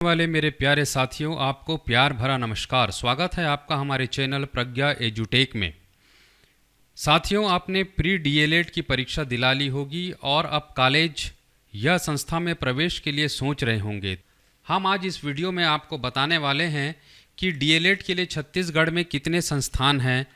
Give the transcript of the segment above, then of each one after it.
वाले मेरे प्यारे साथियों, आपको प्यार भरा नमस्कार। स्वागत है आपका हमारे चैनल प्रज्ञा एजुटेक में। साथियों, आपने प्री डीएलएड की परीक्षा दिला ली होगी और अब कॉलेज या संस्था में प्रवेश के लिए सोच रहे होंगे। हम आज इस वीडियो में आपको बताने वाले हैं कि डीएलएड के लिए छत्तीसगढ़ में कितने संस्थान हैं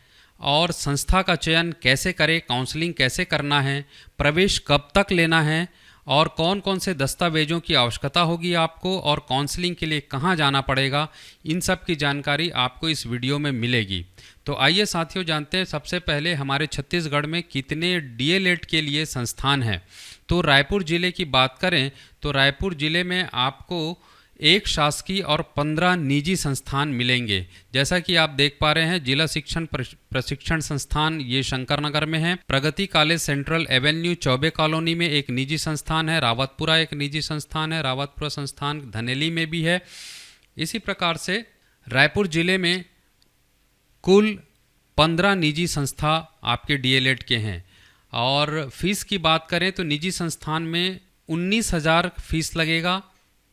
और संस्था का चयन कैसे करें, काउंसलिंग कैसे करना है, प्रवेश कब तक लेना है और कौन कौन से दस्तावेजों की आवश्यकता होगी आपको और काउंसलिंग के लिए कहाँ जाना पड़ेगा। इन सब की जानकारी आपको इस वीडियो में मिलेगी। तो आइए साथियों, जानते हैं सबसे पहले हमारे छत्तीसगढ़ में कितने डीएलएड के लिए संस्थान हैं। तो रायपुर ज़िले की बात करें तो रायपुर ज़िले में आपको एक शासकीय और 15 निजी संस्थान मिलेंगे। जैसा कि आप देख पा रहे हैं, जिला शिक्षण प्रशिक्षण संस्थान ये शंकरनगर में है, Pragati college central avenue Choubey colony में एक निजी संस्थान है, रावतपुरा एक निजी संस्थान है, रावतपुरा संस्थान धनेली में भी है। इसी प्रकार से रायपुर जिले में कुल 15 निजी संस्था आपके डीएलएड के हैं। और फीस की बात करें तो निजी संस्थान में 19,000 फीस लगेगा।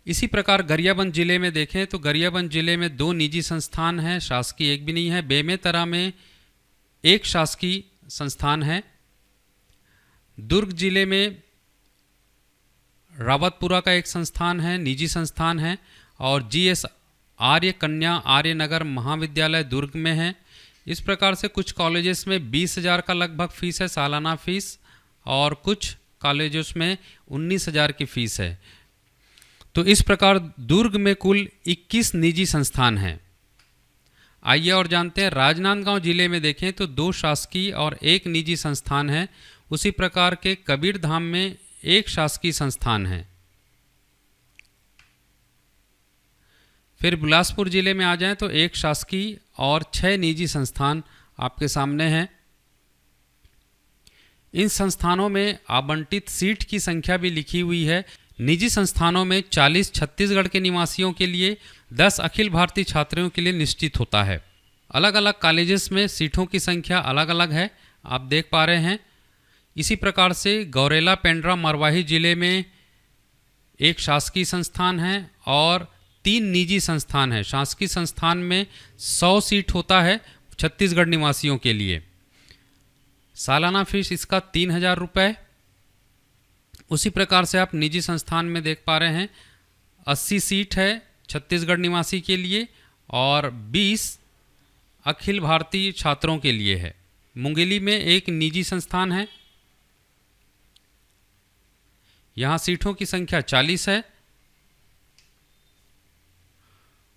इसी प्रकार गरियाबंद जिले में देखें तो गरियाबंद जिले में 2 निजी संस्थान हैं, शासकीय एक भी नहीं है। बेमेतरा में एक शासकीय संस्थान है। दुर्ग जिले में रावतपुरा का एक संस्थान है, निजी संस्थान है। और जीएस आर्य कन्या आर्य नगर महाविद्यालय दुर्ग में है। इस प्रकार से कुछ कॉलेजेस में 20,000 का लगभग फीस है सालाना फीस, और कुछ कॉलेजेस में 19,000 की फीस है। तो इस प्रकार दुर्ग में कुल 21 निजी संस्थान हैं। आइए और जानते हैं, राजनांदगांव जिले में देखें तो 2 शासकीय और 1 निजी संस्थान है। उसी प्रकार के कबीरधाम में 1 शासकीय संस्थान है। फिर बिलासपुर जिले में आ जाएं तो 1 शासकीय और 6 निजी संस्थान आपके सामने हैं। इन संस्थानों में आवंटित सीट की संख्या भी लिखी हुई है। निजी संस्थानों में 40 छत्तीसगढ़ के निवासियों के लिए, 10 अखिल भारतीय छात्रों के लिए निश्चित होता है। अलग अलग कॉलेजेस में सीटों की संख्या अलग अलग है, आप देख पा रहे हैं। इसी प्रकार से गौरेला पेंड्रा मरवाही जिले में 1 शासकीय संस्थान है और 3 निजी संस्थान है। शासकीय संस्थान में 100 सीट होता है छत्तीसगढ़ निवासियों के लिए। सालाना फीस इसका 3,000 रुपये। उसी प्रकार से आप निजी संस्थान में देख पा रहे हैं 80 सीट है छत्तीसगढ़ निवासी के लिए और 20 अखिल भारतीय छात्रों के लिए है। मुंगेली में 1 निजी संस्थान है, यहाँ सीटों की संख्या 40 है।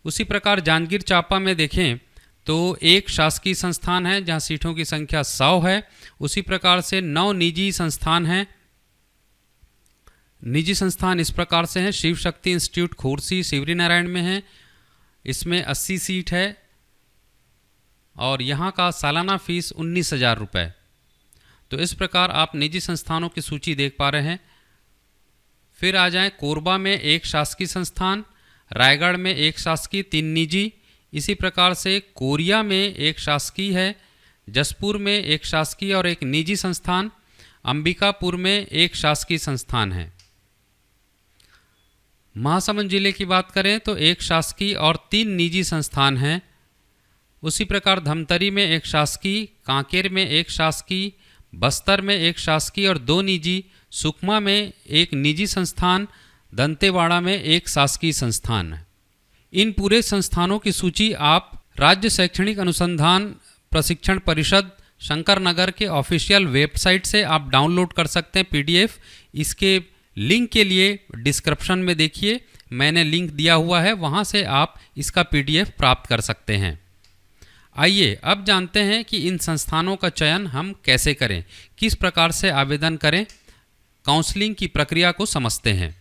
उसी प्रकार जांजगीर चांपा में देखें तो 1 शासकीय संस्थान है जहाँ सीटों की संख्या 100 है। उसी प्रकार से 9 निजी संस्थान हैं। निजी संस्थान इस प्रकार से हैं, शिव शक्ति इंस्टीट्यूट खोरसी शिवरी नारायण में है, इसमें 80 सीट है और यहाँ का सालाना फीस 19,000 रुपये। तो इस प्रकार आप निजी संस्थानों की सूची देख पा रहे हैं। फिर आ जाएं, कोरबा में 1 शासकीय संस्थान, रायगढ़ में 1 शासकीय 3 निजी। इसी प्रकार से कोरिया में 1 शासकीय है, जसपुर में 1 शासकीय और 1 निजी संस्थान, अंबिकापुर में 1 शासकीय संस्थान है। महासमुंद जिले की बात करें तो 1 शासकीय और 3 निजी संस्थान हैं। उसी प्रकार धमतरी में 1 शासकीय, कांकेर में 1 शासकीय, बस्तर में 1 शासकीय और 2 निजी, सुकमा में 1 निजी संस्थान, दंतेवाड़ा में 1 शासकीय संस्थान है। इन पूरे संस्थानों की सूची आप राज्य शैक्षणिक अनुसंधान प्रशिक्षण परिषद शंकरनगर के ऑफिशियल वेबसाइट से आप डाउनलोड कर सकते हैं पीडीएफ। इसके लिंक के लिए डिस्क्रिप्शन में देखिए, मैंने लिंक दिया हुआ है, वहाँ से आप इसका पीडीएफ प्राप्त कर सकते हैं। आइए अब जानते हैं कि इन संस्थानों का चयन हम कैसे करें, किस प्रकार से आवेदन करें, काउंसलिंग की प्रक्रिया को समझते हैं।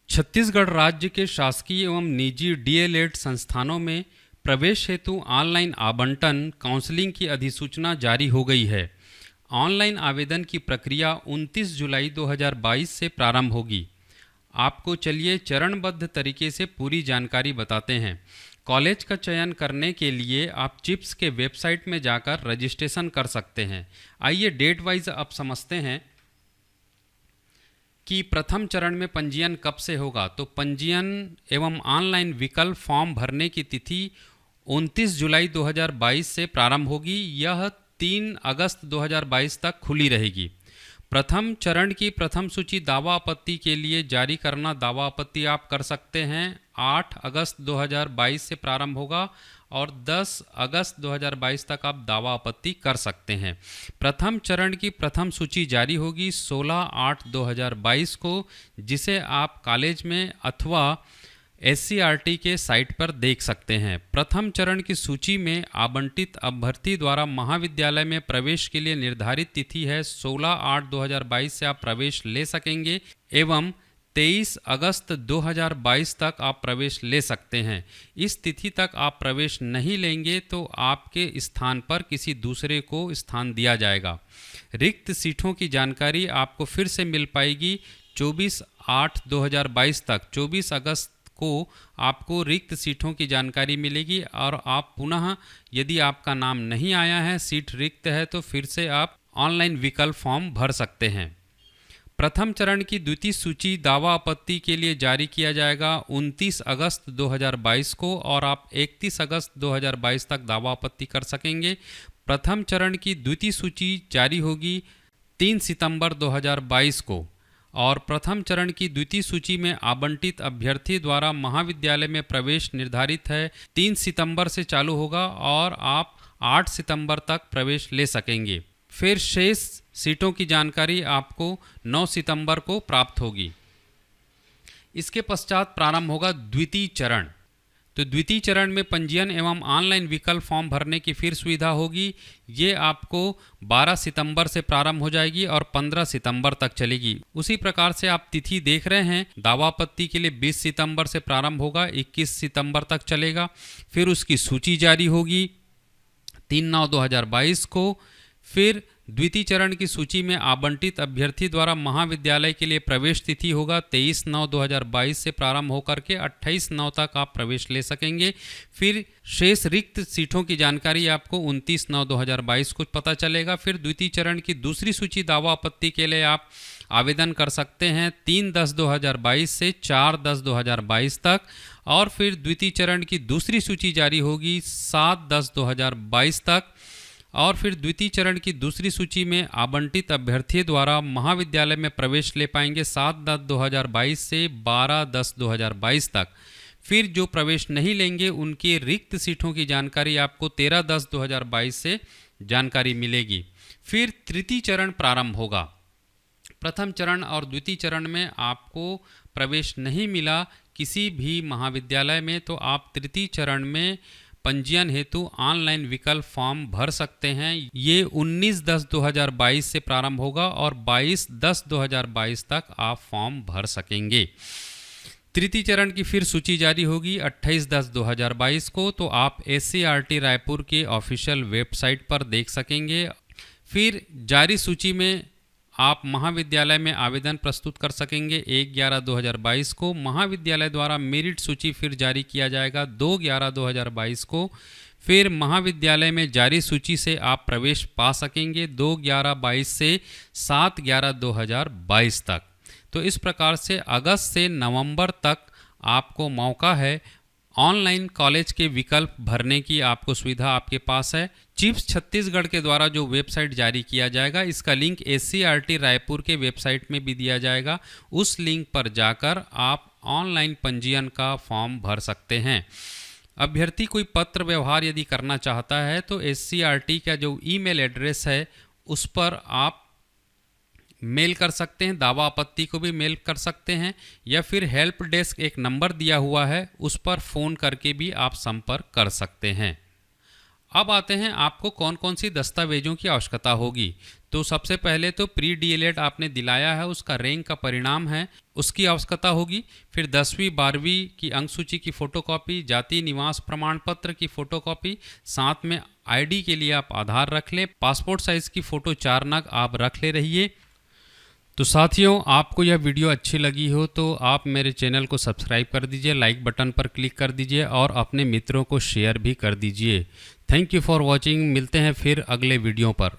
छत्तीसगढ़ राज्य के शासकीय एवं निजी डीएलएड संस्थानों में प्रवेश हेतु ऑनलाइन आवंटन काउंसलिंग की अधिसूचना जारी हो गई है। ऑनलाइन आवेदन की प्रक्रिया 29 जुलाई 2022 से प्रारंभ होगी। आपको चलिए चरणबद्ध तरीके से पूरी जानकारी बताते हैं। कॉलेज का चयन करने के लिए आप चिप्स के वेबसाइट में जाकर रजिस्ट्रेशन कर सकते हैं। आइए डेट वाइज अब समझते हैं कि प्रथम चरण में पंजीयन कब से होगा, तो पंजीयन एवं ऑनलाइन विकल्प फॉर्म भरने की तिथि 29 जुलाई 2022 से प्रारंभ होगी। यह 3 अगस्त 2022 तक खुली रहेगी। प्रथम चरण की प्रथम सूची दावा आपत्ति के लिए जारी करना, दावा आपत्ति आप कर सकते हैं 8 अगस्त 2022 से प्रारंभ होगा और 10 अगस्त 2022 तक आप दावा आपत्ति कर सकते हैं। प्रथम चरण की प्रथम सूची जारी होगी 16/8/2022 को, जिसे आप कॉलेज में अथवा SCRT के साइट पर देख सकते हैं। प्रथम चरण की सूची में आवंटित अभ्यर्थी द्वारा महाविद्यालय में प्रवेश के लिए निर्धारित तिथि है 16/8/2022 से आप प्रवेश ले सकेंगे एवं 23 अगस्त 2022 तक आप प्रवेश ले सकते हैं। इस तिथि तक आप प्रवेश नहीं लेंगे तो आपके स्थान पर किसी दूसरे को स्थान दिया जाएगा। रिक्त सीटों की जानकारी आपको फिर से मिल पाएगी 24/8/2022 तक। 24 अगस्त को आपको रिक्त सीटों की जानकारी मिलेगी और आप पुनः, यदि आपका नाम नहीं आया है, सीट रिक्त है, तो फिर से आप ऑनलाइन विकल्प फॉर्म भर सकते हैं। प्रथम चरण की द्वितीय सूची दावा आपत्ति के लिए जारी किया जाएगा 29 अगस्त 2022 को और आप 31 अगस्त 2022 तक दावा आपत्ति कर सकेंगे। प्रथम चरण की द्वितीय सूची जारी होगी 3 सितंबर 2022 को और प्रथम चरण की द्वितीय सूची में आवंटित अभ्यर्थी द्वारा महाविद्यालय में प्रवेश निर्धारित है 3 सितंबर से चालू होगा और आप 8 सितंबर तक प्रवेश ले सकेंगे। फिर शेष सीटों की जानकारी आपको 9 सितंबर को प्राप्त होगी। इसके पश्चात प्रारंभ होगा द्वितीय चरण। तो द्वितीय चरण में पंजीयन एवं ऑनलाइन विकल्प फॉर्म भरने की फिर सुविधा होगी। ये आपको 12 सितंबर से प्रारंभ हो जाएगी और 15 सितंबर तक चलेगी। उसी प्रकार से आप तिथि देख रहे हैं, दावा आपत्ति के लिए 20 सितंबर से प्रारंभ होगा, 21 सितंबर तक चलेगा। फिर उसकी सूची जारी होगी 3/9/2022 को। फिर द्वितीय चरण की सूची में आवंटित अभ्यर्थी द्वारा महाविद्यालय के लिए प्रवेश तिथि होगा 23/9/2022 से प्रारंभ होकर के 28/9 तक आप प्रवेश ले सकेंगे। फिर शेष रिक्त सीटों की जानकारी आपको 29/9/2022 को पता चलेगा। फिर द्वितीय चरण की दूसरी सूची दावा आपत्ति के लिए आप आवेदन कर सकते हैं 3/10/2022 से 4/10/2022 तक और फिर द्वितीय चरण की दूसरी सूची जारी होगी 7/10/2022 तक और फिर द्वितीय चरण की दूसरी सूची में आवंटित अभ्यर्थी द्वारा महाविद्यालय में प्रवेश ले पाएंगे 7/10/2022 से 12/10/2022 तक। फिर जो प्रवेश नहीं लेंगे उनकी रिक्त सीटों की जानकारी आपको 13/10/2022 से जानकारी मिलेगी। फिर तृतीय चरण प्रारंभ होगा। प्रथम चरण और द्वितीय चरण में आपको प्रवेश नहीं मिला किसी भी महाविद्यालय में तो आप तृतीय चरण में पंजीयन हेतु ऑनलाइन विकल्प फॉर्म भर सकते हैं। ये 19/10/2022 से प्रारंभ होगा और 22/10/2022 तक आप फॉर्म भर सकेंगे। तृतीय चरण की फिर सूची जारी होगी 28/10/2022 को, तो आप SCRT रायपुर के ऑफिशियल वेबसाइट पर देख सकेंगे। फिर जारी सूची में आप महाविद्यालय में आवेदन प्रस्तुत कर सकेंगे 1/11/2022 को। महाविद्यालय द्वारा मेरिट सूची फिर जारी किया जाएगा 2/11/2022 को। फिर महाविद्यालय में जारी सूची से आप प्रवेश पा सकेंगे 2/11/22 से 7/11/2022 तक। तो इस प्रकार से अगस्त से नवंबर तक आपको मौका है ऑनलाइन कॉलेज के विकल्प भरने की, आपको सुविधा आपके पास है। चिप्स छत्तीसगढ़ के द्वारा जो वेबसाइट जारी किया जाएगा इसका लिंक SCRT रायपुर के वेबसाइट में भी दिया जाएगा। उस लिंक पर जाकर आप ऑनलाइन पंजीयन का फॉर्म भर सकते हैं। अभ्यर्थी कोई पत्र व्यवहार यदि करना चाहता है तो SCRT का जो ईमेल एड्रेस है उस पर आप मेल कर सकते हैं, दावा आपत्ति को भी मेल कर सकते हैं या फिर हेल्प डेस्क एक नंबर दिया हुआ है उस पर फ़ोन करके भी आप संपर्क कर सकते हैं। अब आते हैं आपको कौन कौन सी दस्तावेजों की आवश्यकता होगी। तो सबसे पहले तो प्री DLED आपने दिलाया है उसका रैंक का परिणाम है, उसकी आवश्यकता होगी। फिर 10वीं 12वीं की अंक सूची की फ़ोटोकॉपी, जाति निवास प्रमाण पत्र की फ़ोटोकॉपी, साथ में ID के लिए आप आधार रख लें, पासपोर्ट साइज़ की फ़ोटो 4 नग आप रख ले रहिए। तो साथियों, आपको यह वीडियो अच्छी लगी हो तो आप मेरे चैनल को सब्सक्राइब कर दीजिए, लाइक बटन पर क्लिक कर दीजिए और अपने मित्रों को शेयर भी कर दीजिए। Thank you for watching. मिलते हैं फिर अगले वीडियो पर।